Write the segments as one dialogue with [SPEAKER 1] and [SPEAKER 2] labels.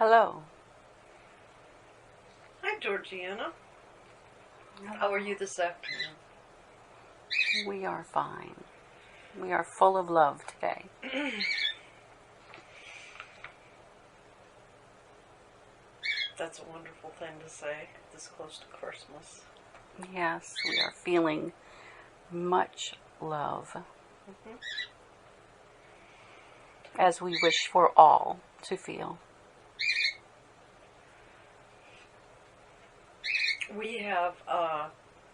[SPEAKER 1] Hello.
[SPEAKER 2] Hi, GeorgeAnna. How are you this afternoon?
[SPEAKER 1] We are fine. We are full of love today.
[SPEAKER 2] That's a wonderful thing to say this close to Christmas.
[SPEAKER 1] Yes, we are feeling much love. As we wish for all to feel.
[SPEAKER 2] We have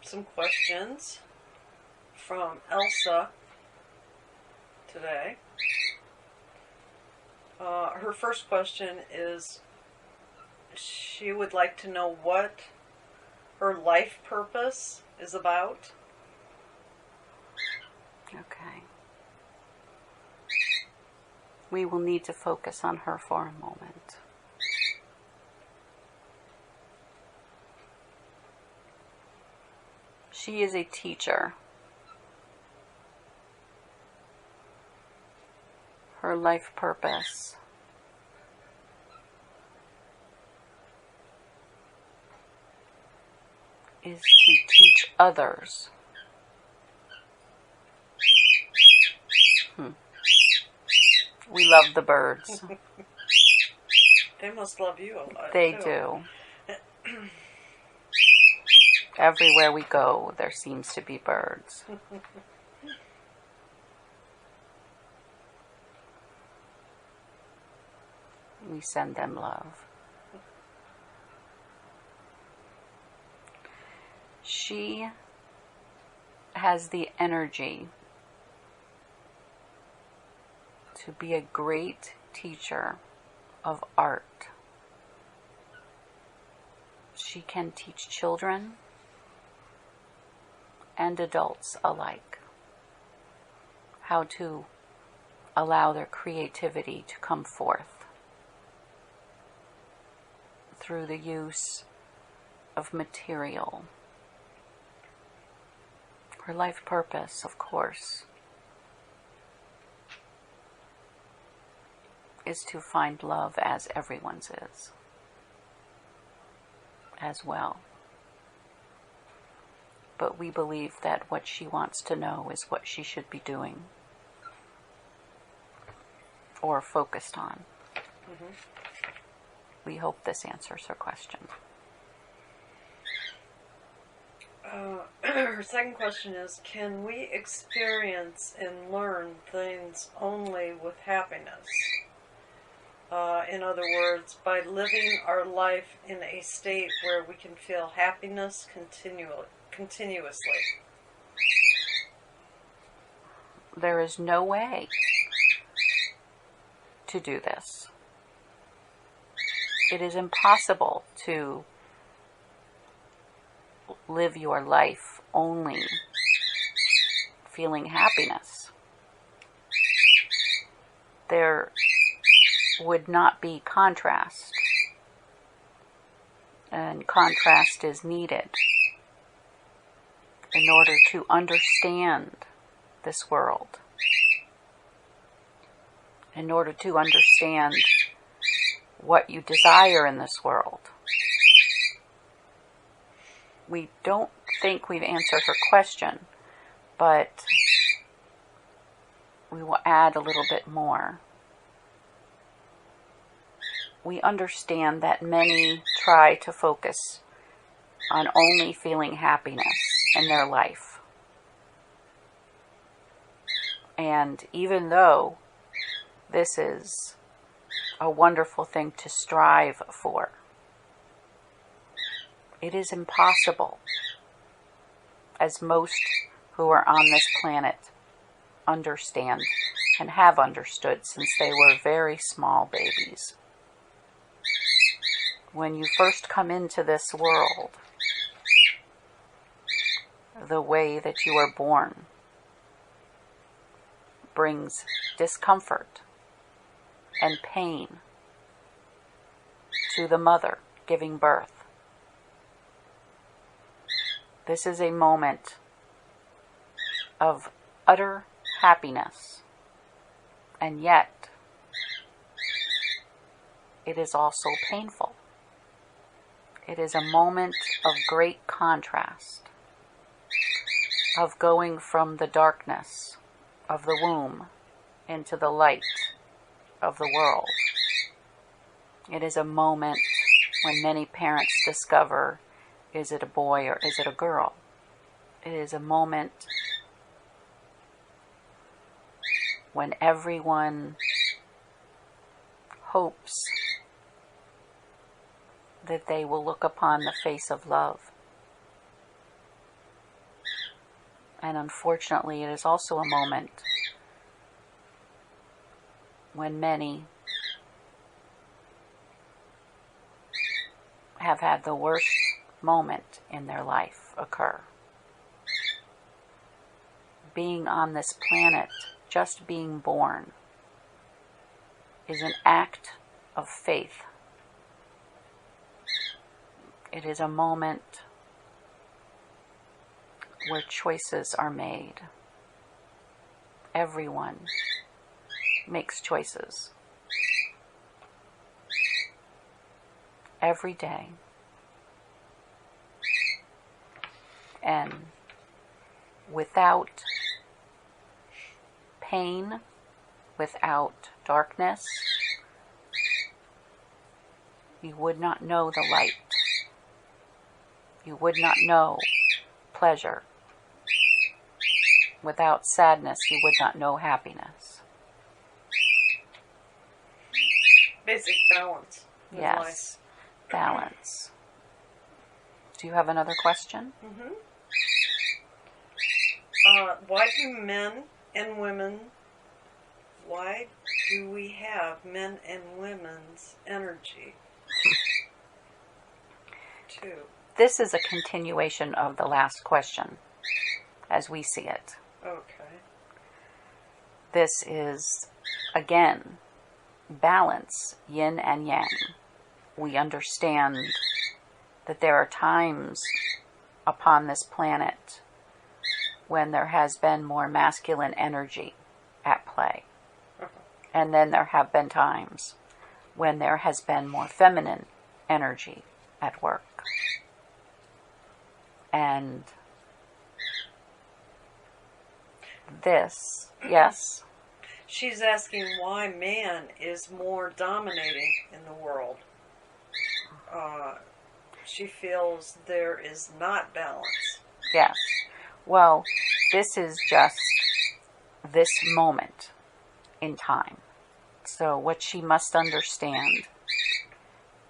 [SPEAKER 2] some questions from Elsa today. Her first question is, she would like to know what her life purpose is about.
[SPEAKER 1] Okay. We will need to focus on her for a moment. She is a teacher. Her life purpose is to teach others. We love the birds.
[SPEAKER 2] They must love you a lot.
[SPEAKER 1] They
[SPEAKER 2] too.
[SPEAKER 1] do. Everywhere we go, there seems to be birds. We send them love. She has the energy to be a great teacher of art. She can teach children and adults alike how to allow their creativity to come forth through the use of material. Her life purpose, of course, is to find love as everyone's is, as well. But we believe that what she wants to know is what she should be doing or focused on. We hope this answers her question.
[SPEAKER 2] Her second question is, can we experience and learn things only with happiness? In other words, by living our life in a state where we can feel happiness continuously.
[SPEAKER 1] There is no way to do this. It is impossible to live your life only feeling happiness. There would not be contrast, and contrast is needed in order to understand this world, in order to understand what you desire in this world. We don't think we've answered her question, but we will add a little bit more. We understand that many try to focus on only feeling happiness in their life. And even though this is a wonderful thing to strive for, it is impossible, as most who are on this planet understand and have understood since they were very small babies. When you first come into this world, the way that you are born brings discomfort and pain to the mother giving birth. This is a moment of utter happiness, and yet it is also painful. It is a moment of great contrast, of going from the darkness of the womb into the light of the world. It is a moment when many parents discover, is it a boy or is it a girl? It is a moment when everyone hopes that they will look upon the face of love. And unfortunately, it is also a moment when many have had the worst moment in their life occur. Being on this planet, just being born, is an act of faith. It is a moment where choices are made. Everyone makes choices. Every day. And without pain, without darkness, you would not know the light. You would not know pleasure. Without sadness, you would not know happiness.
[SPEAKER 2] Basic balance.
[SPEAKER 1] Yes,
[SPEAKER 2] Life.
[SPEAKER 1] balance. Do you have another question?
[SPEAKER 2] Mm-hmm. Why do men and women, why do we have men and women's energy? Too.
[SPEAKER 1] This is a continuation of the last question, as we see it.
[SPEAKER 2] Okay.
[SPEAKER 1] This is, again, balance, yin and yang. We understand that there are times upon this planet when there has been more masculine energy at play. And then there have been times when there has been more feminine energy at work. And this, yes?
[SPEAKER 2] She's asking why man is more dominating in the world. She feels there is not balance.
[SPEAKER 1] Yes. Well, this is just this moment in time. So what she must understand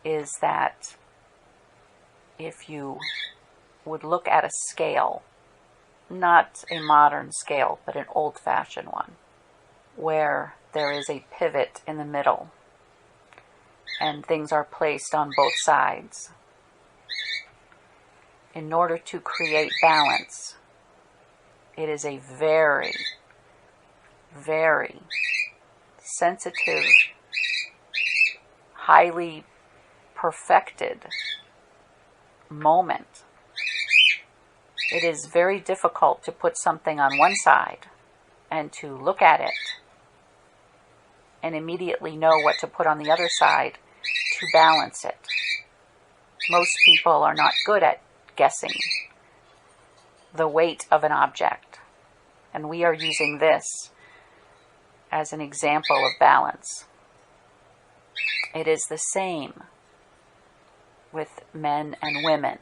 [SPEAKER 1] is that if you would look at a scale, not a modern scale, but an old-fashioned one, where there is a pivot in the middle and things are placed on both sides. In order to create balance, it is a very, very sensitive, highly perfected moment. It is very difficult to put something on one side and to look at it and immediately know what to put on the other side to balance it. Most people are not good at guessing the weight of an object, and we are using this as an example of balance. It is the same with men and women,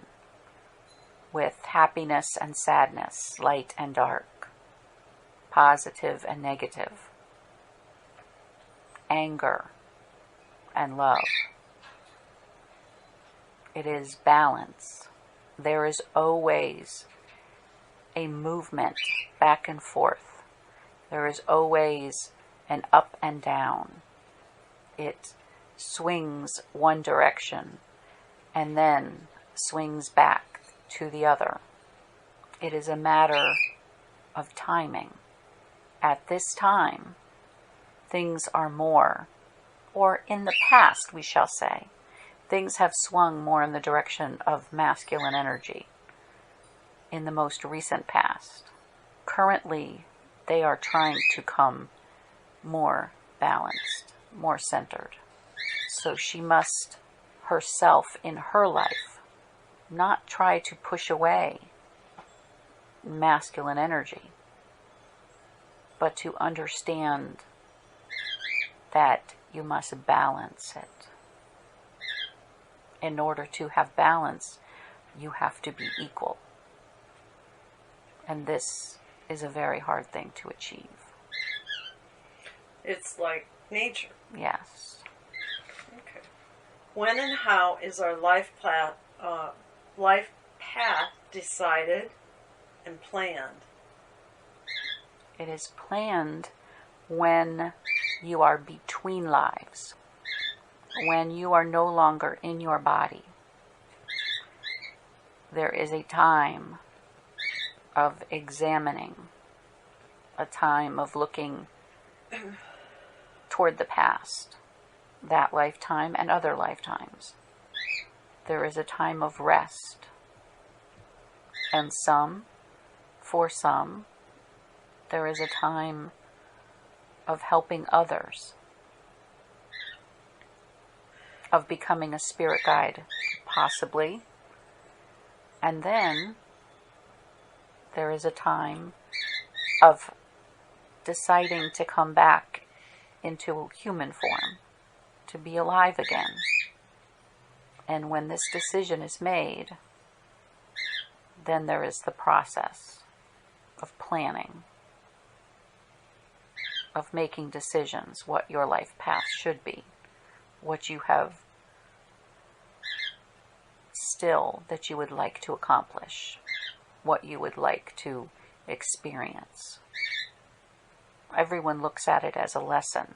[SPEAKER 1] with happiness and sadness, light and dark, positive and negative, anger and love. It is balance. There is always a movement back and forth. There is always an up and down. It swings one direction and then swings back to the other. It is a matter of timing. At this time, things are more, or in the past, we shall say, things have swung more in the direction of masculine energy in the most recent past. Currently, they are trying to come more balanced, more centered. So she must herself in her life not try to push away masculine energy, but to understand that you must balance it. In order to have balance, you have to be equal. And this is a very hard thing to achieve.
[SPEAKER 2] It's like nature.
[SPEAKER 1] Yes.
[SPEAKER 2] Okay. When and how is our life path decided and planned?
[SPEAKER 1] It is planned when you are between lives, when you are no longer in your body. There is a time of examining, a time of looking toward the past, that lifetime and other lifetimes. There is a time of rest. And for some, there is a time of helping others, of becoming a spirit guide, possibly. And then there is a time of deciding to come back into human form, to be alive again. And when this decision is made, then there is the process of planning, of making decisions, what your life path should be, what you have still that you would like to accomplish, what you would like to experience. Everyone looks at it as a lesson.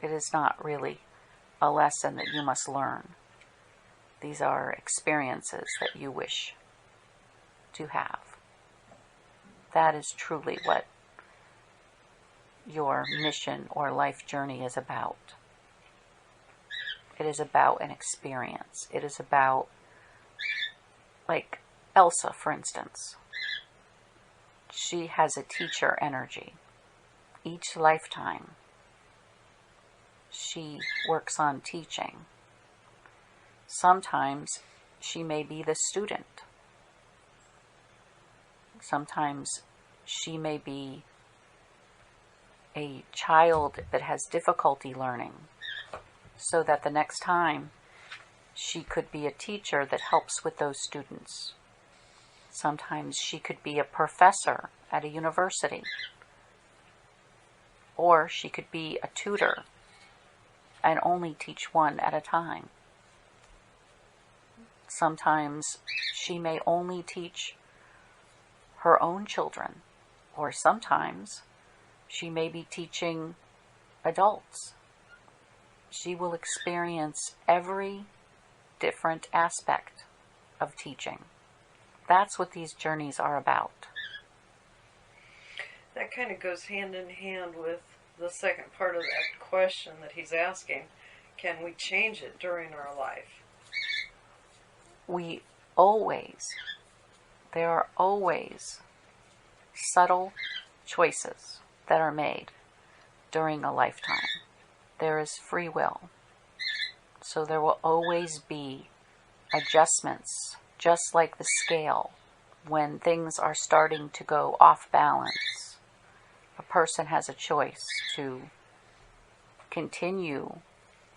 [SPEAKER 1] It is not really a lesson that you must learn. These are experiences that you wish to have. That is truly what your mission or life journey is about. It is about an experience. It is about, like Elsa, for instance. She has a teacher energy. Each lifetime, she works on teaching. Sometimes she may be the student. Sometimes she may be a child that has difficulty learning, so that the next time she could be a teacher that helps with those students. Sometimes she could be a professor at a university, or she could be a tutor and only teach one at a time. Sometimes she may only teach her own children, or sometimes she may be teaching adults. She will experience every different aspect of teaching. That's what these journeys are about.
[SPEAKER 2] That kind of goes hand in hand with the second part of that question that he's asking. Can we change it during our life?
[SPEAKER 1] There are always subtle choices that are made during a lifetime. There is free will. So there will always be adjustments, just like the scale. When things are starting to go off balance, a person has a choice to continue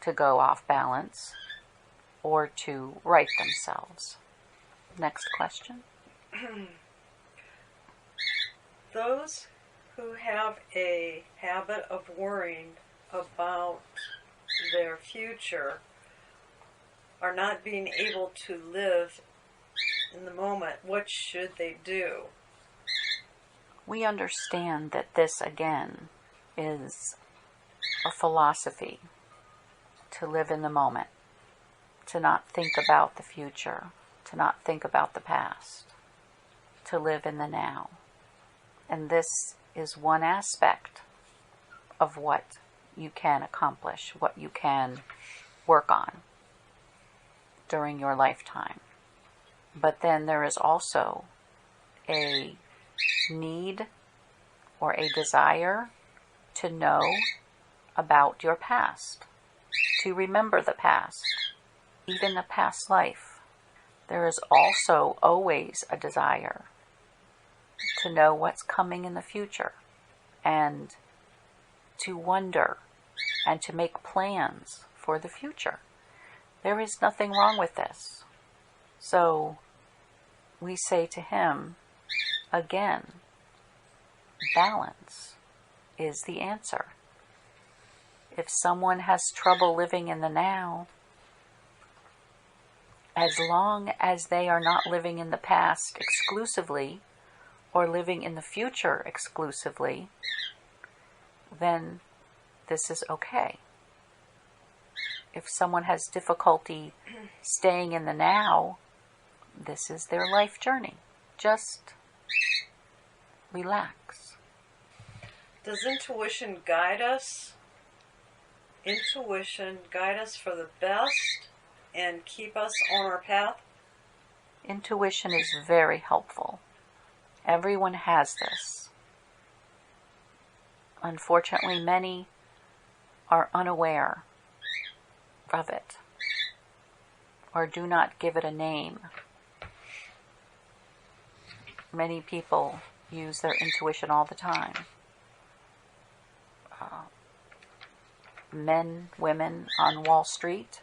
[SPEAKER 1] to go off balance or to right themselves. Next question.
[SPEAKER 2] Those who have a habit of worrying about their future are not being able to live in the moment. What should they do?
[SPEAKER 1] We understand that this, again, is a philosophy to live in the moment, to not think about the future, to not think about the past, to live in the now. And this is one aspect of what you can accomplish, what you can work on during your lifetime. But then there is also a need or a desire to know about your past, to remember the past, even the past life. There is also always a desire to know what's coming in the future and to wonder and to make plans for the future. There is nothing wrong with this. So we say to him, again, balance is the answer. If someone has trouble living in the now, as long as they are not living in the past exclusively or living in the future exclusively, then this is okay. If someone has difficulty staying in the now, this is their life journey. Just relax.
[SPEAKER 2] Does intuition guide us? Intuition guide us for the best and keep us on our path?
[SPEAKER 1] Intuition is very helpful. Everyone has this. Unfortunately, many are unaware of it or do not give it a name. Many people use their intuition all the time. Men, women on Wall Street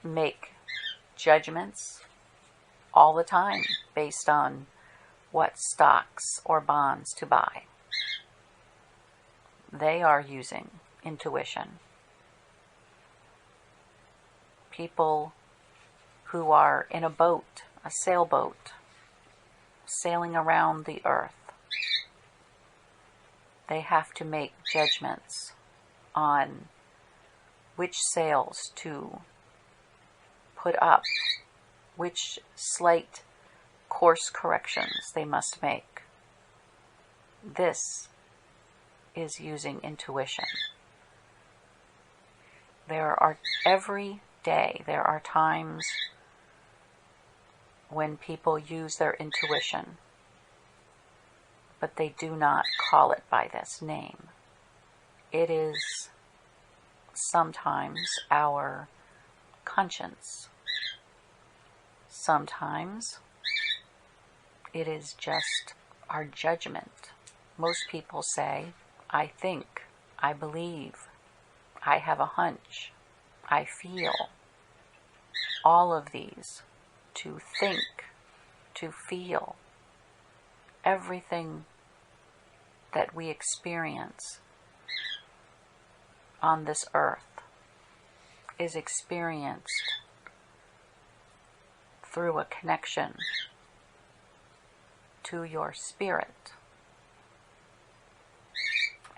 [SPEAKER 1] make judgments all the time based on what stocks or bonds to buy. They are using intuition. People who are in a boat, a sailboat, sailing around the earth, they have to make judgments on which sails to put up, which slight course corrections they must make. This is using intuition. Every day there are times when people use their intuition, but they do not call it by this name. It is sometimes our conscience. Sometimes it is just our judgment. Most people say, I think, I believe, I have a hunch, I feel. All of these, to think, to feel, everything that we experience on this earth is experienced through a connection to your spirit.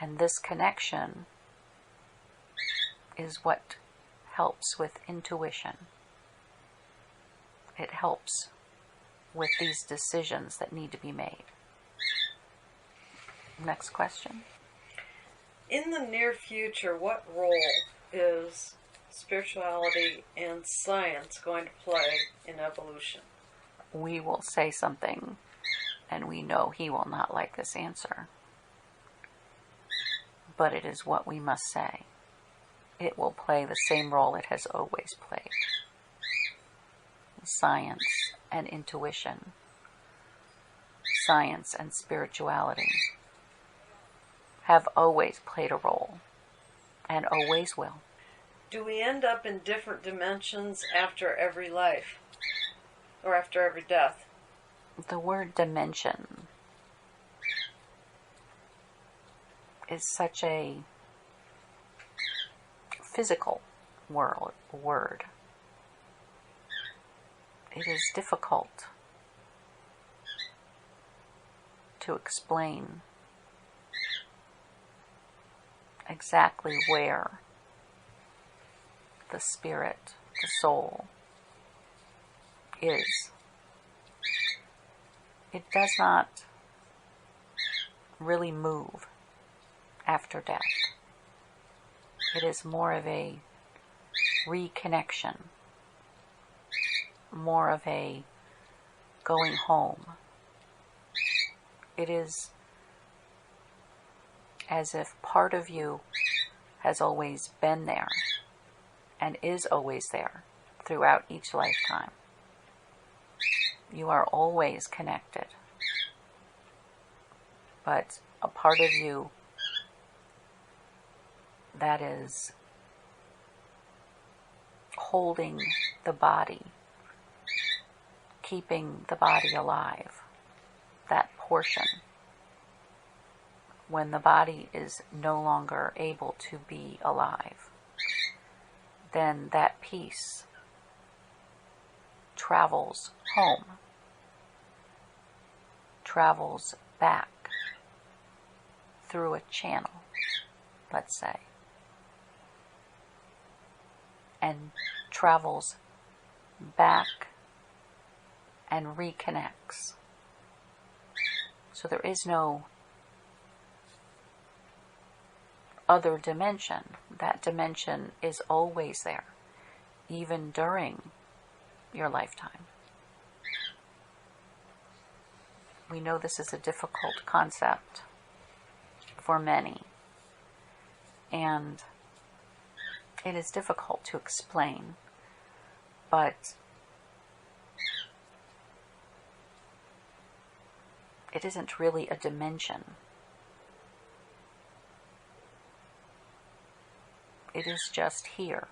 [SPEAKER 1] And this connection is what helps with intuition. It helps with these decisions that need to be made. Next question.
[SPEAKER 2] In the near future, what role is spirituality and science going to play in evolution?
[SPEAKER 1] We will say something, and we know he will not like this answer. But it is what we must say. It will play the same role it has always played. Science and intuition, science and spirituality have always played a role and always will.
[SPEAKER 2] Do we end up in different dimensions after every life or after every death?
[SPEAKER 1] The word dimension is such a physical word. It is difficult to explain exactly where the spirit, the soul, is. It does not really move after death. It is more of a reconnection, more of a going home. It is as if part of you has always been there and is always there throughout each lifetime. You are always connected. But a part of you that is holding the body, keeping the body alive, that portion, when the body is no longer able to be alive, then that piece travels home, travels back through a channel, let's say, and travels back and reconnects. So there is no other dimension. That dimension is always there, even during your lifetime. We know this is a difficult concept for many, and it is difficult to explain, but it isn't really a dimension. It is just here.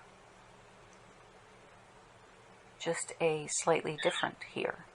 [SPEAKER 1] Just a slightly different here.